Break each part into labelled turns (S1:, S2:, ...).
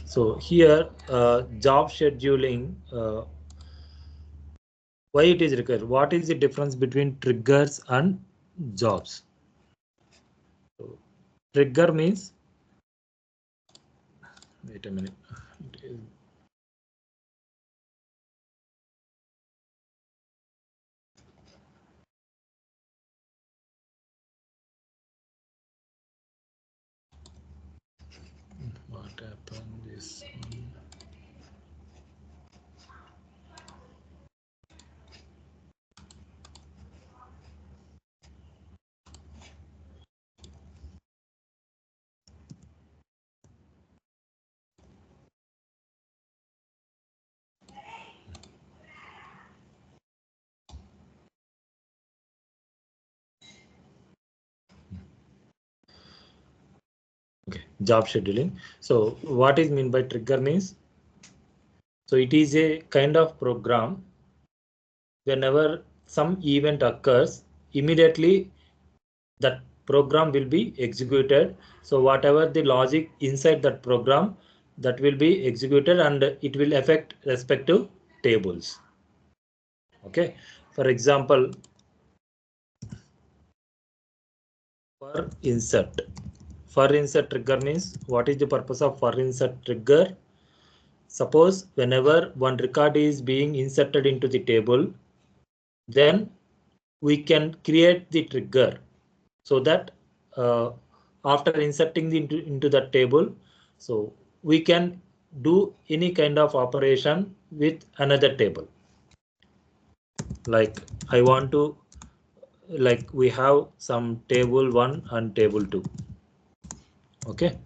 S1: So here job scheduling, why it is required? What is the difference between triggers and jobs? So, trigger means, wait a minute. What happened this one? Okay, job scheduling. So what is mean by trigger means? So it is a kind of program. Whenever some event occurs, immediately that program will be executed. So whatever the logic inside that program, that will be executed and it will affect respective tables. Okay, for example, for insert. For insert trigger means, what is the purpose of for insert trigger? Suppose whenever one record is being inserted into the table, then we can create the trigger so that after inserting into that table, so we can do any kind of operation with another table. Like I want to, like we have some table 1 and table 2. Okay,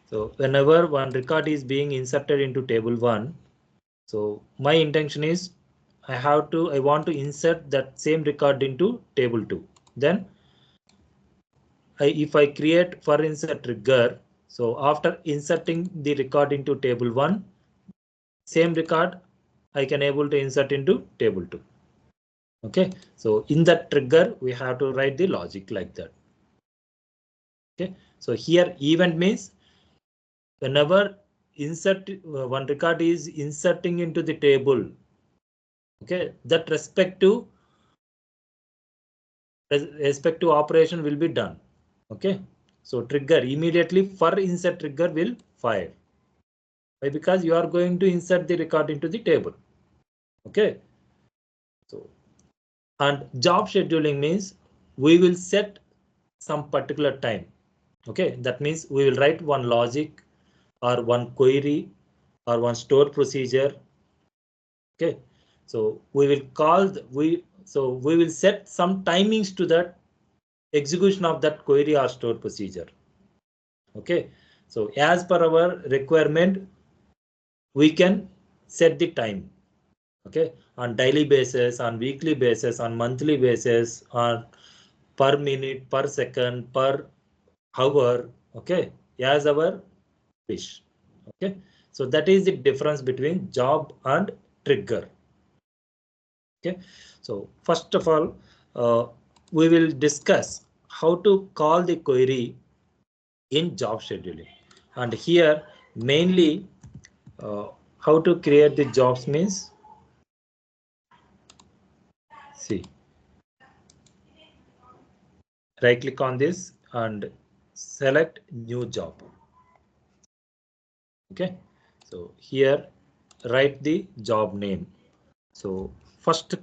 S1: so whenever one record is being inserted into table 1, so my intention is I want to insert that same record into table 2. Then if I create for insert trigger, so after inserting the record into table 1, same record I can able to insert into table 2. Okay, so in that trigger we have to write the logic like that. Okay, so here event means whenever one record is inserting into the table, okay, that respective operation will be done. Okay, so trigger immediately for insert trigger will fire. Why? Because you are going to insert the record into the table. Okay, so and job scheduling means we will set some particular time. Okay, that means we will write one logic or one query or one stored procedure. Okay, so we will we will set some timings to that execution of that query or stored procedure. Okay, so as per our requirement, we can set the time. Okay, on daily basis, on weekly basis, on monthly basis, on per minute, per second, per hour. Okay, as our wish. Okay, so that is the difference between job and trigger. Okay, so first of all, we will discuss how to call the query in job scheduling, and here mainly how to create the jobs means, see, right click on this and select new job. Okay, so here write the job name. So first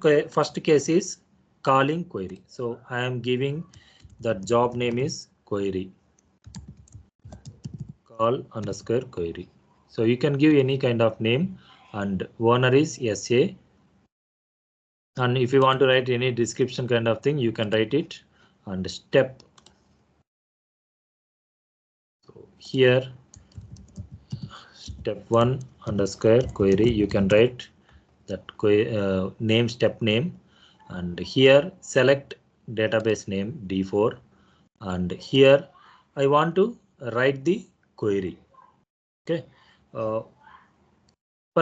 S1: case is calling query. So I am giving the job name is query, call underscore query. So you can give any kind of name and owner is SA. And if you want to write any description kind of thing, you can write it. And step. So here step 1 underscore query, you can write that name, step name, and here select database name D4, and here I want to write the query. Okay, for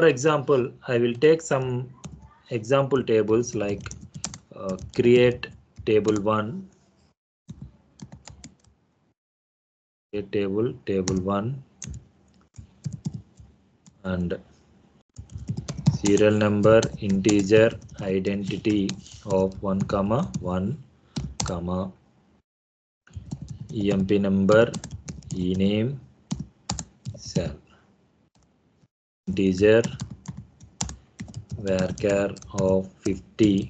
S1: example, I will take some example tables like create table 1, table 1, and serial number integer identity of 1 comma 1 comma emp number ename cell integer varchar of 50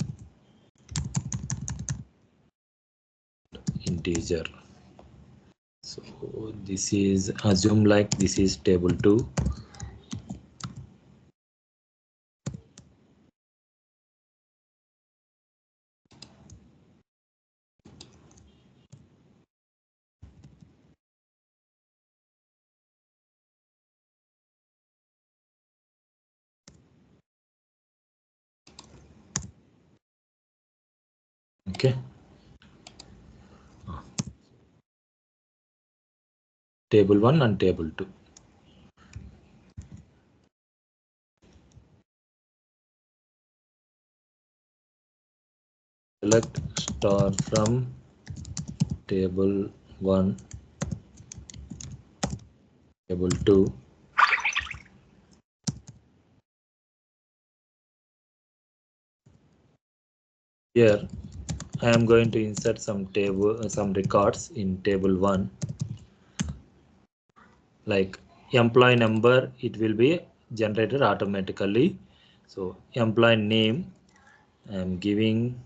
S1: integer. So this is assume like this is table 2. Okay. Table 1 and table 2. Select star from table 1, table 2. Here I am going to insert some records in table 1, like employee number. It will be generated automatically. So employee name I am giving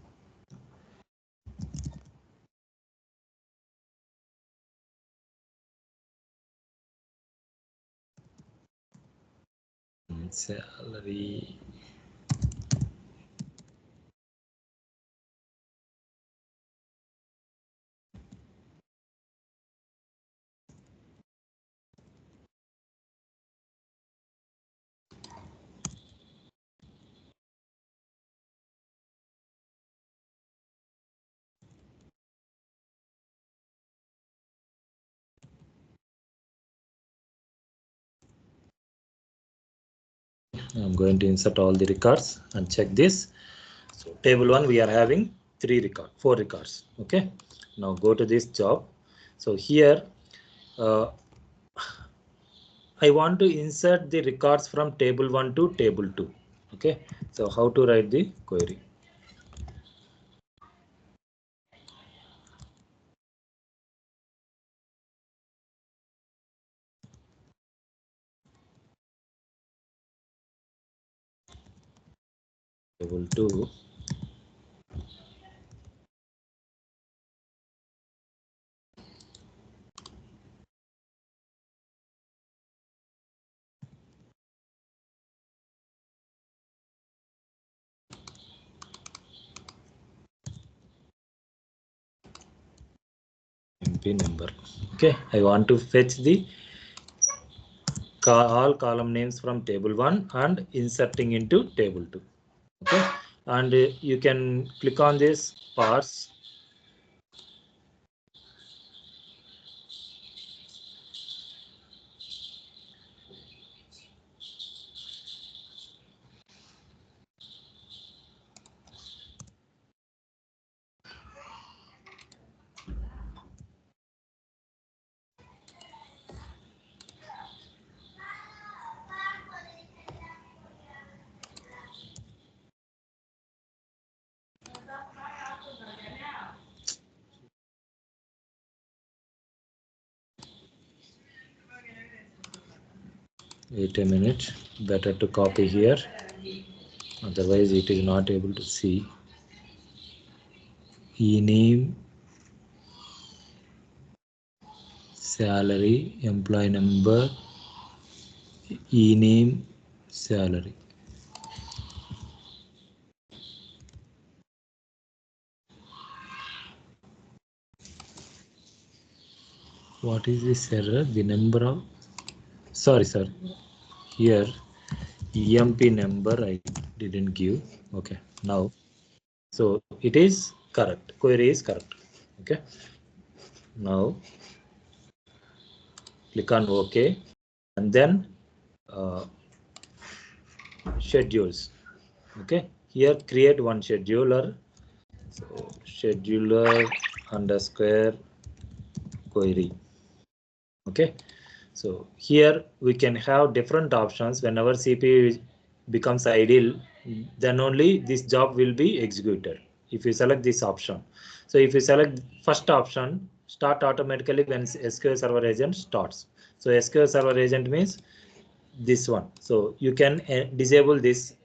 S1: salary. I'm going to insert all the records and check this. So table 1 we are having 4 records. Okay. Now go to this job. So here I want to insert the records from table 1 to table 2. Okay. So how to write the query? Table 2. MP number. Okay, I want to fetch the all column names from table 1 and inserting into table 2. Okay, and you can click on this parse. Wait a minute, better to copy here, otherwise it is not able to see. E-name, salary, employee number, E-name, salary. What is this error? The number of, sorry, here EMP number I didn't give. Okay, now, so it is correct, query is correct. Okay, now click on OK, and then schedules. Okay, here create one scheduler. So scheduler underscore query. Okay, So here we can have different options. Whenever CPU becomes idle, then only this job will be executed. If you select this option. So if you select first option, start automatically when SQL Server Agent starts. So SQL Server Agent means this one. So you can disable this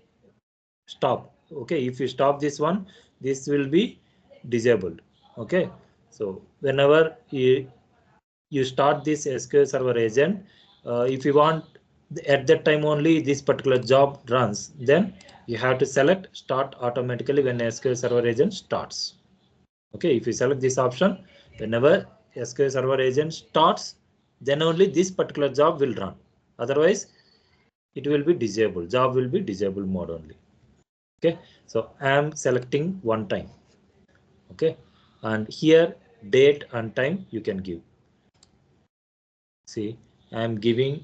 S1: stop. Okay, if you stop this one, this will be disabled. Okay, so whenever you start this SQL Server Agent, if you want at that time only this particular job runs, then you have to select start automatically when SQL Server Agent starts. Okay, if you select this option, whenever SQL Server Agent starts, then only this particular job will run. Otherwise, it will be disabled. Job will be disabled mode only. Okay, so I am selecting one time. Okay, and here date and time you can give. See, I am giving.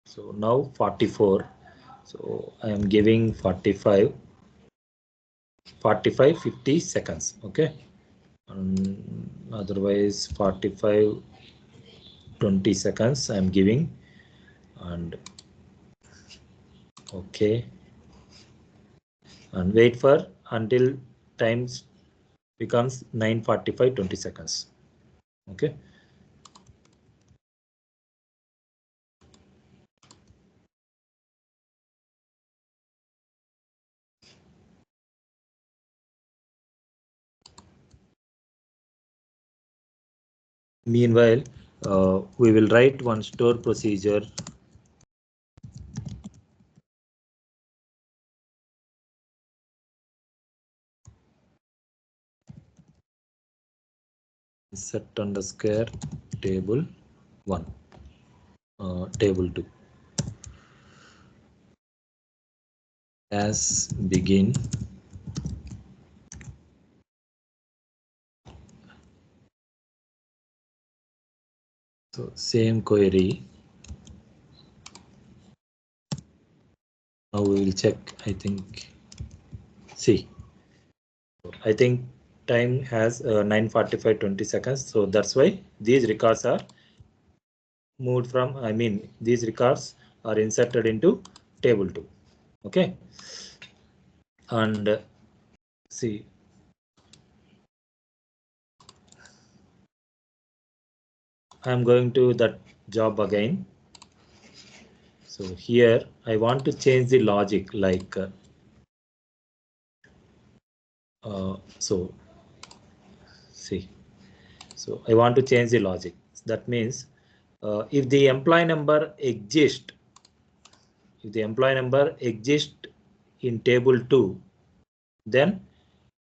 S1: So now 44. So I am giving 45, 50 seconds. Okay. Otherwise 45, 20 seconds I am giving, and okay. And wait for until times becomes 9:45, 20 seconds. Okay. Meanwhile, we will write one store procedure. Set underscore table 1, table 2 as begin. So same query. Now we will check. I think. See, I think time has 9:45, 20 seconds. So that's why these records are moved from. I mean, these records are inserted into table 2. Okay, and see. I am going to that job again. So here I want to change the logic like so see. So I want to change the logic. That means if the employee number exists, in table 2, then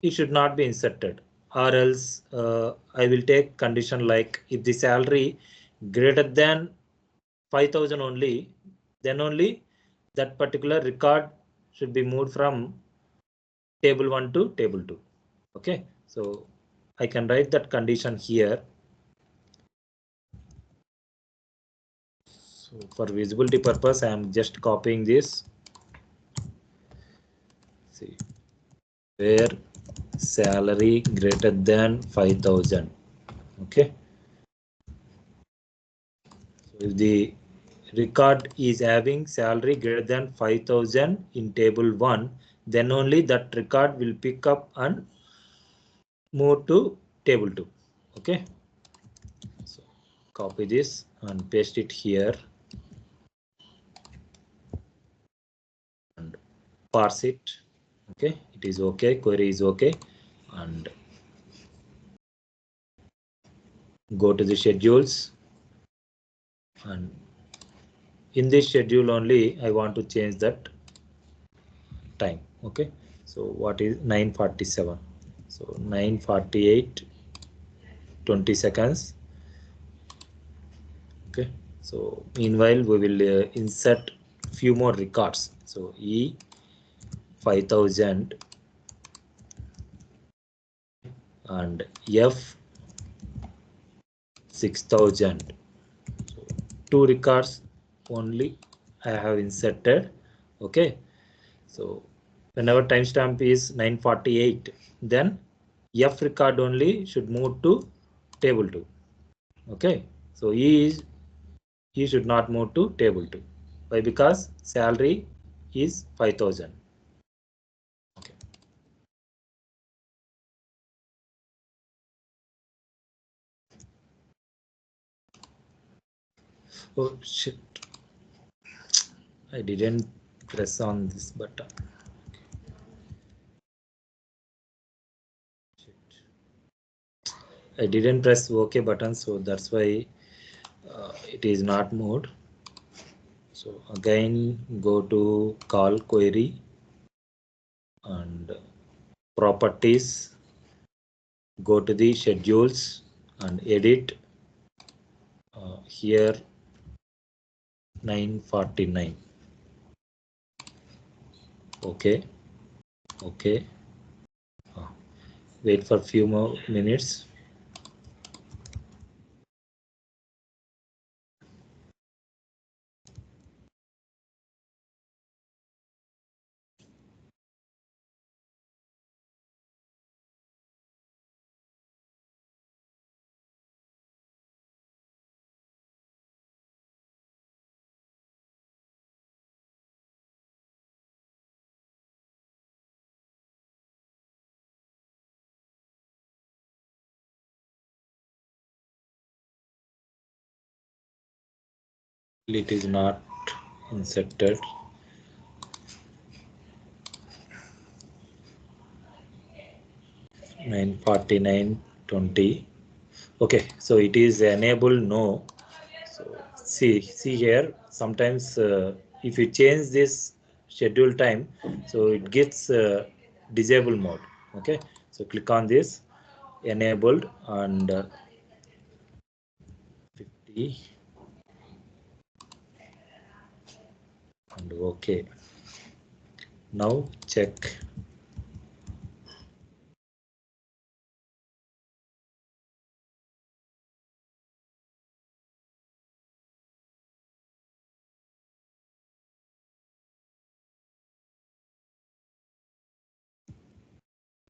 S1: it should not be inserted, or else I will take condition like if the salary greater than 5,000 only, then only that particular record should be moved from table 1 to table 2. Okay, so I can write that condition here. So for visibility purpose, I am just copying this. See, where salary greater than 5,000. Okay. So if the record is having salary greater than 5,000 in table 1, then only that record will pick up and move to table 2. Okay. So copy this and paste it here and parse it. Okay, it is okay, query is okay, and go to the schedules, and in this schedule only I want to change that time. Okay, so what is 9:47? So 9:48, 20 seconds. Okay, so meanwhile we will insert few more records. So E 5,000 and F 6,000. So 2 records only I have inserted. Okay, so whenever timestamp is 9:48, then F record only should move to table 2. Okay, so he should not move to table 2. Why? Because salary is 5,000. Okay. Oh shit, I didn't press on this button. Shit. I didn't press OK button, so that's why it is not moved. So again, go to call query and properties, go to the schedules and edit here 949. Okay, okay. Wait for few more minutes. It is not inserted. Nine 4920. Okay, so it is enable no. So see here. Sometimes if you change this schedule time, so it gets disable mode. Okay, so click on this enabled and 50 and okay. Now check.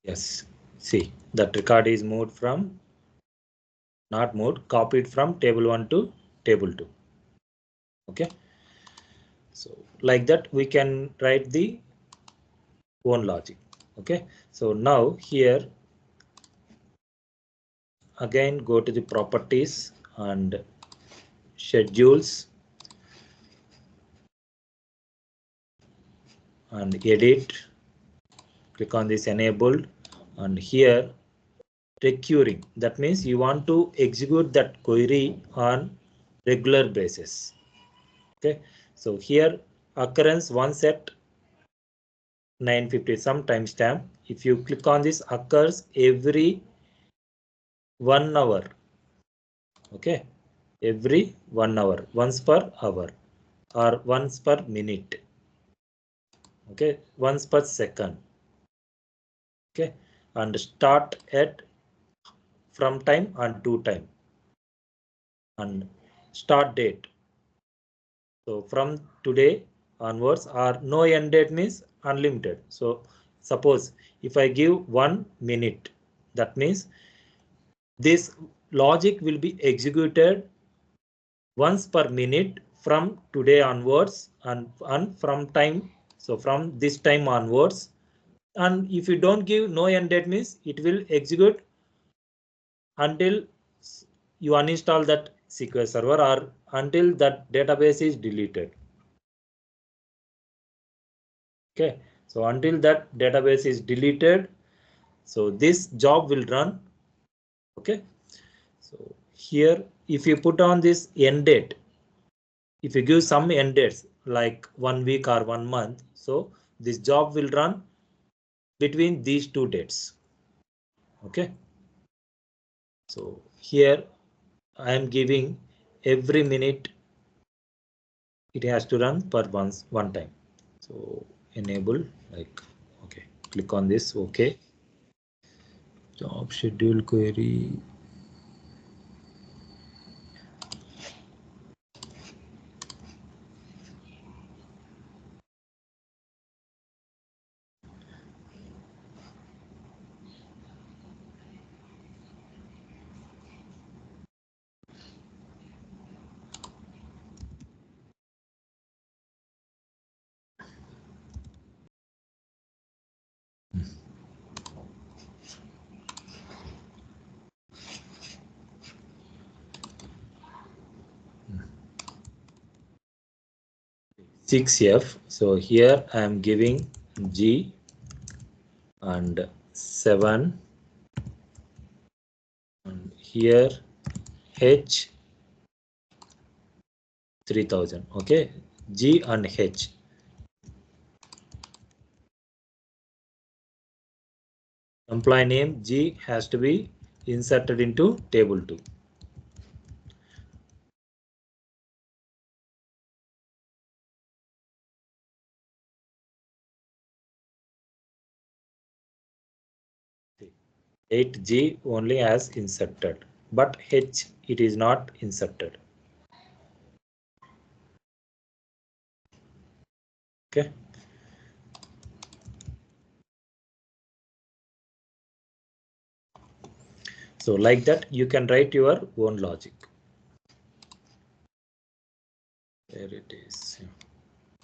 S1: Yes, see that record is moved from not moved, copied from table 1 to table 2. Okay, so like that we can write the own logic. Okay, so now here again go to the properties and schedules and edit, click on this enabled and here recurring, that means you want to execute that query on regular basis. Okay, so here occurrence once at 950 some timestamp. If you click on this occurs every 1 hour. Okay, every 1 hour, once per hour or once per minute. Okay, once per second. Okay, and start at from time and to time and start date. So from today onwards or no end date means unlimited. So suppose if I give 1 minute, that means this logic will be executed once per minute from today onwards and from time. So from this time onwards, and if you don't give no end date means it will execute until you uninstall that SQL server or until that database is deleted. Okay, so until that database is deleted, so this job will run. Okay, so here if you put on this end date, if you give some end dates like 1 week or 1 month, so this job will run between these two dates. Okay, so here I am giving every minute it has to run per one time. So enable like okay, click on this. Okay, job schedule query. 6F. So here I am giving G and 7, and here H 3000. Okay, G and H. Employee name G has to be inserted into table 2. See, 8G only has inserted, but H it is not inserted. Okay. So like that, you can write your own logic. There it is.